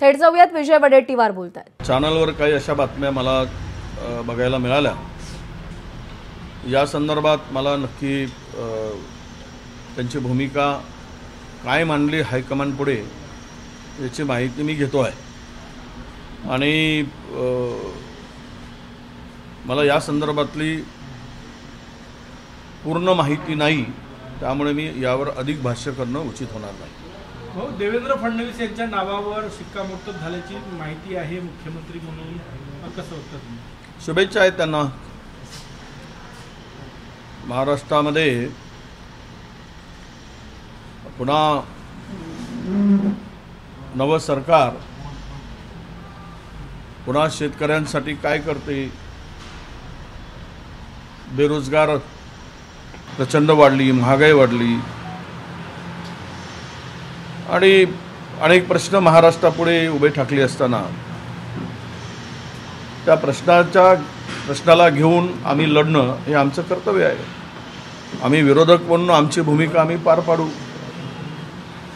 थेट जाऊयात विजय वडेट्टीवार बोलतायत। चॅनलवर काही अशा बातम्या मला बघायला मिळाल्या। या संदर्भात मला नक्की त्यांची भूमिका काय मांडली हायकमांड पुढे याची माहिती मी घेतो आहे आणि मला या संदर्भातली पूर्ण माहिती नाही, त्यामुळे मी यावर अधिक भाष्य करणं उचित होणार नाही। हो, देवेंद्र फडणवीस यांच्या नावावर शिक्कामोर्तब झाल्याची माहिती आहे मुख्यमंत्री म्हणून, कसं होतं तुम्ही? शुभेच्छा आहेत त्यांना। महाराष्ट्रामध्ये पुन्हा नवं सरकार पुन्हा शेतकऱ्यांसाठी काय करते, बेरोजगार प्रचंड वाढली, महागाई वाढली आणि अनेक प्रश्न महाराष्ट्रापुढे उभे ठाकले असताना त्या प्रश्नाला घेऊन आम्ही लढणं हे आमचं कर्तव्य आहे। आम्ही विरोधक म्हणून आमची भूमिका आम्ही पार पाडू।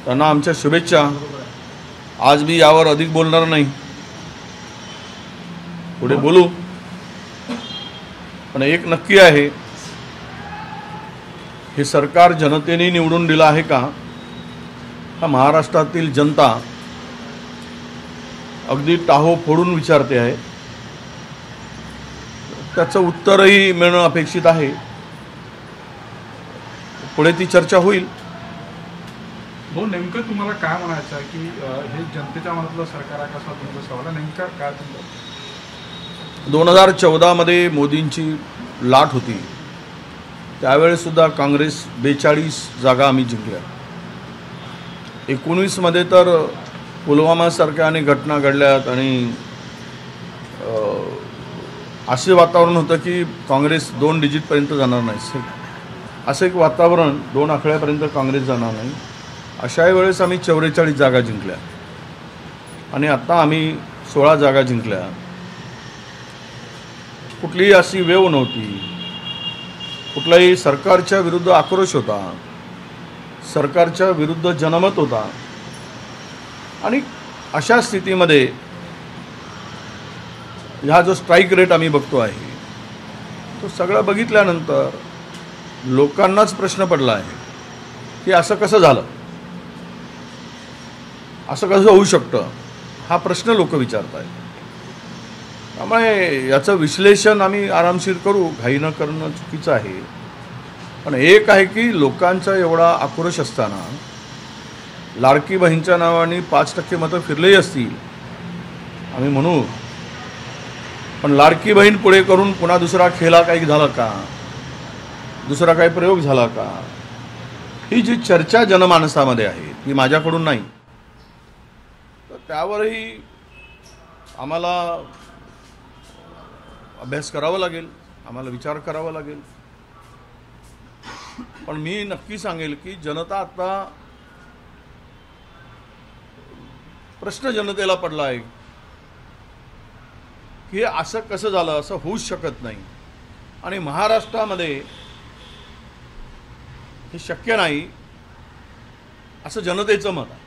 त्यांना आमच्या शुभेच्छा। आज मी यावर अधिक बोलणार नाही, पुढे बोलू। पण एक नक्की आहे, हे सरकार जनतेने निवडून दिलं आहे का, हा महाराष्ट्रातील जनता अगदी टाहो फोडून विचारते आहे। त्याचं उत्तरही मिळणं अपेक्षित आहे। पुढे ती चर्चा होईल। भाऊ, नेमकं तुम्हाला काय म्हणायचं आहे की हे जनतेच्या मनातलं सरकार आहे कसा तुमचा सवाल आहे? नेमका काय तुमचं? 2014 मध्ये मोदींची लाट होती, त्यावेळेस सुद्धा काँग्रेस 42 जागा आम्ही जिंकल्या। 19 मध्ये तर पुलवामासारख्या अनेक घटना घडल्यात आणि असे वातावरण होतं की काँग्रेस 2 डिजिटपर्यंत जाणार नाही, असं एक वातावरण, 2 आकड्यापर्यंत काँग्रेस जाणार नाही। अशा वेळेस आम्ही 44 जागा जिंकल्या आणि आता आम्ही 16 जागा जिंकल्या। कुठलीही अशी वेव नव्हती, कुठलाही सरकारच्या विरुद्ध आक्रोश होता, सरकारच्या विरुद्ध जनमत होता आणि अशा स्थितीमध्ये हा जो स्ट्राईक रेट आम्ही बघतो आहे तो सगळं बघितल्यानंतर लोकांनाच प्रश्न पडला आहे की असं कसं झालं, असं कसं होऊ शकतं, हा प्रश्न लोक विचारत आहेत। त्यामुळे याचं विश्लेषण आम्ही आरामशीर करू, घाई न करणं चुकीचं आहे। पण एक आहे की लोकांचा एवढा आक्रोश असताना लाडकी बहीणच्या नावाने 5% मतं फिरलेही असतील आम्ही म्हणू, पण लाडकी बहीण पुढे करून पुन्हा दुसरा खेळा काही झाला का, दुसरा काही प्रयोग झाला का, ही जी चर्चा जनमानसामध्ये आहे ती माझ्याकडून नाही। तर त्यावरही आम्हाला अभ्यास करावा लागेल, आम्हाला विचार करावा लागेल। पण मी नक्की सांगेल की जनता आता प्रश्न जनतेला पडला आहे की असं कसं झालं, असं होऊच शकत नाही आणि महाराष्ट्रामध्ये हे शक्य नाही असं जनतेचं मत आहे।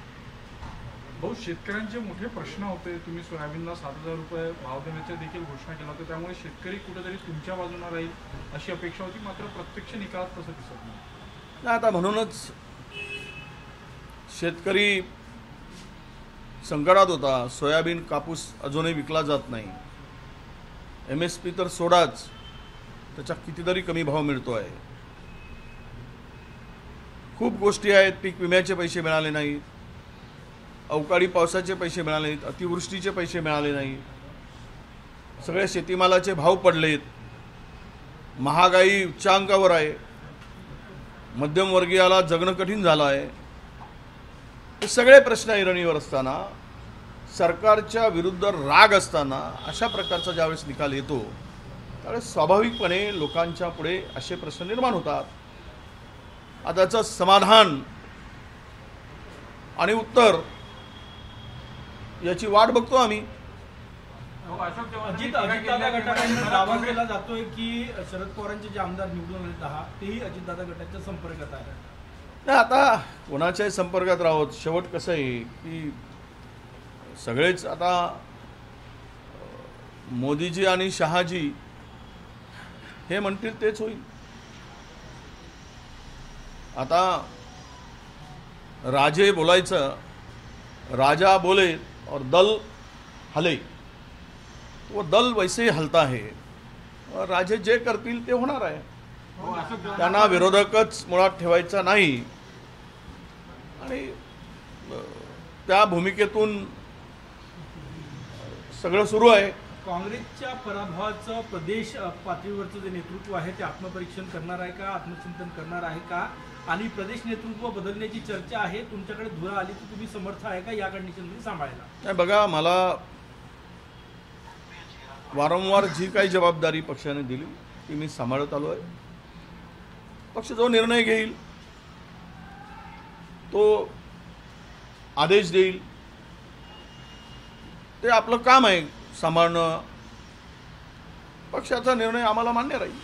भाऊ, शेतकऱ्यांचे मोठे प्रश्न होते, तुम्ही सोयाबीनला 7,000 रुपये भाव देण्याच्या देखील घोषणा केला होता, त्यामुळे शेतकरी कुठेतरी तुमच्या बाजूने राहील अशी अपेक्षा होती, मात्र प्रत्यक्ष निकालात तसं दिसत नाही। आता म्हणूनच शेतकरी संकटात होता। सोयाबीन, कापूस अजूनही विकला जात नाही, MSP तर सोडाच, त्याचा कितीतरी कमी भाव मिळतो आहे। खूप गोष्टी आहेत, पीक विम्याचे पैसे मिळाले नाहीत, अवकाळी पावसाचे पैसे मिळाले नाहीत, अतिवृष्टीचे पैसे मिळाले नाही, सगळे शेतीमालाचे भाव पडलेत, महागाई उच्चांकावर आहे, मध्यमवर्गीयाला जगणं कठीण झालं आहे। हे सगळे प्रश्न ऐरणीवर असताना, सरकारच्या विरुद्ध राग असताना अशा प्रकारचा ज्यावेळेस निकाल येतो त्यावेळेस स्वाभाविकपणे लोकांच्या पुढे असे प्रश्न निर्माण होतात। आता याचं समाधान आणि उत्तर याची वाट बघतो आम्ही। अजितदादा गटाकडून दावा केला जातोय की शरद पवारांचे जे आमदार निवडून आले 10 तेही अजितदादा गटाच्या संपर्कात आहे। नाही, आता कोणाच्याही संपर्कात राहोत, शेवट कसं आहे की सगळेच आता मोदीजी आणि शहाजी हे म्हणतील तेच होईल. आता राजे बोलायचं, राजा बोले और दल हले, वो दल वैसे ही हलता है. राजे जे करतील ते होणार आहे. त्यांना विरोधकच मुळात ठेवायचा नाही आणि त्या भूमिकेतून सगळं सुरू आहे. काँग्रेसच्या पराभवाचं प्रदेश पातळीवरचं जे नेतृत्व आहे ते आत्मपरीक्षण करणार आहे का, आत्मचिंतन करणार आहे का, आणि प्रदेश नेतृत्व बदलण्याची चर्चा आहे, तुमच्याकडे धुरा आली तर तुम्ही समर्थ आहे का या कंडिशनमध्ये सांभाळायला? नाही बघा, मला वारंवार जी काही जबाबदारी पक्षाने दिली ती मी सांभाळत आलो आहे. पक्ष जो निर्णय घेईल तो आदेश देईल, ते आपलं काम आहे सांभाळणं. पक्षाचा निर्णय आम्हाला मान्य राहील.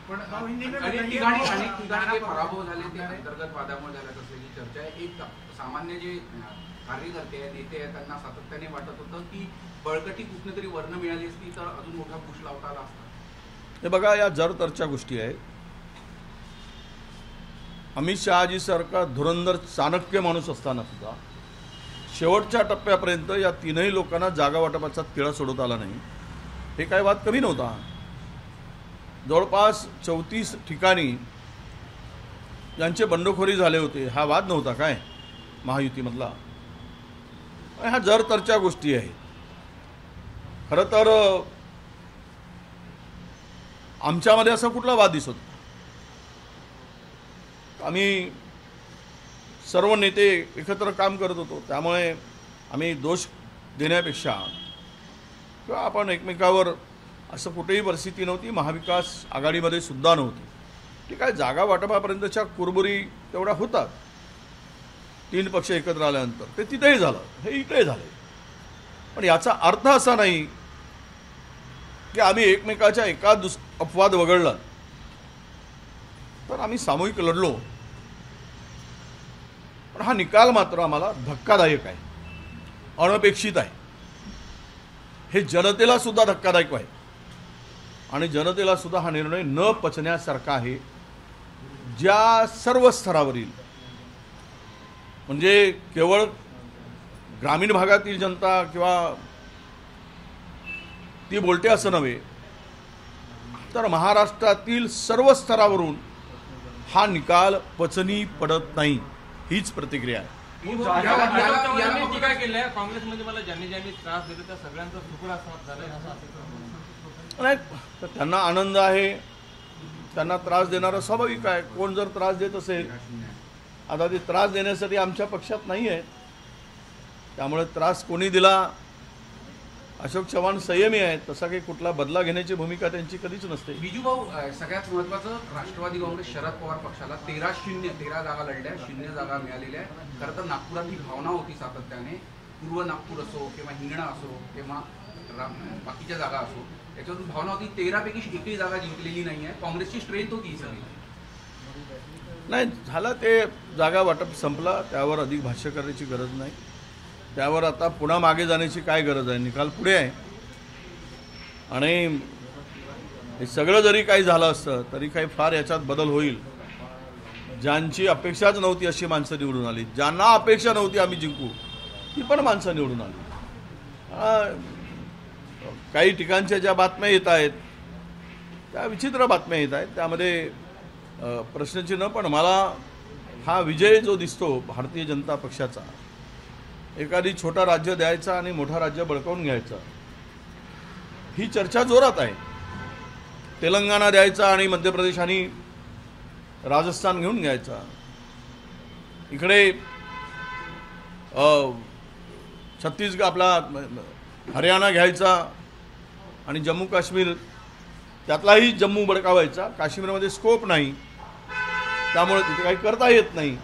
पण अनेक ठिकाणी पराभव झाले ते अंतर्गत वादामुळे झाल्यात असल्याची चर्चा आहे. एक सामान्य जे कार्यकर्ते आहेत, नेते आहेत, त्यांना सातत्याने वाटत होतं की बळकटी कुठून तरी वर्ण मिळाली असती तर अजून मोठा पुश लावता आला असता. हे बघा, या जरतरच्या गोष्टी आहेत. अमित शहाजी सारखा धुरंधर चाणक्य माणूस असताना सुद्धा शेवटच्या टप्प्यापर्यंत या तीनही लोकांना जागा वाटपाचा तिळा सोडवता आला नाही. हे काय वाद कमी नव्हता. जवळपास 34 ठिकाणी ज्यांचे बंडखोरी झाले होते, हा वाद नव्हता काय महायुतीमधला? ह्या जरतरच्या गोष्टी आहेत. खरं तर आमच्यामध्ये असा कुठला वाद दिसत? आम्ही सर्व नेते एकत्र काम करत होतो, त्यामुळे आम्ही दोष देण्यापेक्षा किंवा आपण एकमेकावर असं कुठेही परिस्थिती नव्हती. महाविकास आघाडीमध्ये सुद्धा नव्हती. ठीक आहे, जागा वाटपापर्यंतच्या कुरबुरी तेवढ्या होतात. 3 पक्ष एकत्र आल्यानंतर ते तिथेही झालं, हे इथेही झालं. पण याचा अर्थ असा नाही की आम्ही एकमेकाच्या एका अपवाद वगळला तर आम्ही सामूहिक लढलो. पण हा निकाल मात्र आम्हाला धक्कादायक आहे, अनपेक्षित आहे. हे जनतेला सुद्धा धक्कादायक आहे आणि जनतेला सुद्धा हा निर्णय न पचण्यासारखा आहे. ज्या सर्व स्तरावरील, म्हणजे केवळ ग्रामीण भागातील जनता किंवा ती बोलते असं नव्हे, तर महाराष्ट्रातील सर्व स्तरावरून हा निकाल पचनी पडत नाही, हीच प्रतिक्रिया आहे. टीका केल्या काँग्रेसमध्ये, मला ज्यांनी ज्यांनी त्रास दिला त्या सगळ्यांचा सुकडा साफ झालाय नाही, तर त्यांना आनंद आहे, त्यांना त्रास देणारा स्वाभाविक आहे. कोण जर त्रास देत असेल, आता ते त्रास देण्यासाठी आमच्या पक्षात नाही आहेत, त्यामुळे त्रास कोणी दिला? अशोक चव्हाण संयमी आहेत, तसा काही कुठला बदला घेण्याची भूमिका त्यांची कधीच नसते. बिजू भाऊ, सगळ्यात महत्त्वाचं, राष्ट्रवादी काँग्रेस शरद पवार पक्षाला 13 जागा लढल्या, 0 जागा मिळालेल्या आहेत. खरं तर नागपुरात ही भावना होती सातत्याने, पूर्व नागपूर असो किंवा हिंगणा असो किंवा बाकीच्या जागा असो, याच्यातून भावना होती 13 पैकी एकही जागा जिंकलेली नाही आहे. काँग्रेसची स्ट्रेंथ होती ही सगळी. नाही झाला, ते जागा वाटप संपला, त्यावर अधिक भाष्य करण्याची गरज नाही. त्यावर आता पुन्हा मागे जाण्याची काय गरज आहे? निकाल पुढे आहे. आणि हे सगळं जरी काही झालं असतं तरी काही फार याच्यात बदल होईल. ज्यांची अपेक्षाच नव्हती अशी माणसं निवडून आली, ज्यांना अपेक्षा नव्हती आम्ही जिंकू ती पण माणसं निवडून आली. काही ठिकाणच्या ज्या बातम्या येत आहेत त्या विचित्र बातम्या येत आहेत, त्यामध्ये प्रश्नचिन्ह. पण मला हा विजय जो दिसतो भारतीय जनता पक्षाचा, एखादी छोटा राज्य द्यायचा आणि मोठा राज्य बळकावून घ्यायचा, ही चर्चा जोरात आहे. तेलंगणा द्यायचा आणि मध्य प्रदेश आणि राजस्थान घेऊन घ्यायचा, इकडे छत्तीसगड आपला हरियाणा घ्यायचा आणि जम्मू काश्मीर, त्यातलाही जम्मू बळकावायचा. काश्मीरमध्ये स्कोप नाही, त्यामुळे तिथे काही करता येत नाही.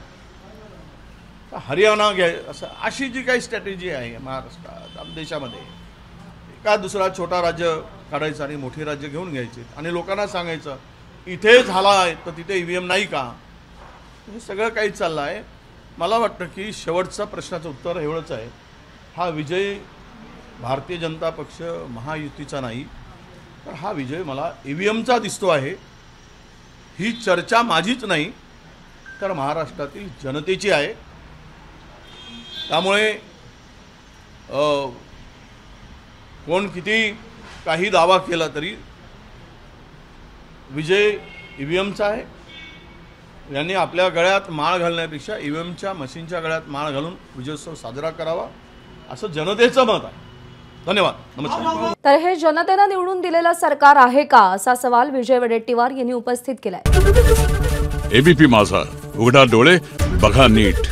हरियाणा घ्याय, असं अशी जी काही स्ट्रॅटेजी आहे महाराष्ट्रात, देशामध्ये एका दुसरा छोटा राज्य काढायचं आणि मोठी राज्य घेऊन घ्यायचे आणि लोकांना सांगायचं इथे झाला आहे तर तिथे EVM नाही का? हे सगळं काही चाललं आहे. मला वाटतं की शेवटचा प्रश्नाचं उत्तर एवढंच आहे, हा विजय भारतीय जनता पक्ष महायुतीचा नाही, तर हा विजय मला EVMचा दिसतो आहे. ही चर्चा माझीच नाही, तर महाराष्ट्रातील जनतेची आहे. त्यामुळे कोण किती काही दावा केला तरी विजय EVMचा आहे. यांनी आपल्या गळ्यात माळ घालण्यापेक्षा EVMच्या मशीनच्या गळ्यात माळ घालून विजयोत्सव साजरा करावा, असं जनतेचं मत आहे. धन्यवाद. नमस्कार. तर हे जनतेनं निवडून दिलेलं सरकार आहे का, असा सवाल विजय वडेट्टीवार यांनी उपस्थित केलाय. ABP माझा, उघडा डोळे बघा नीट.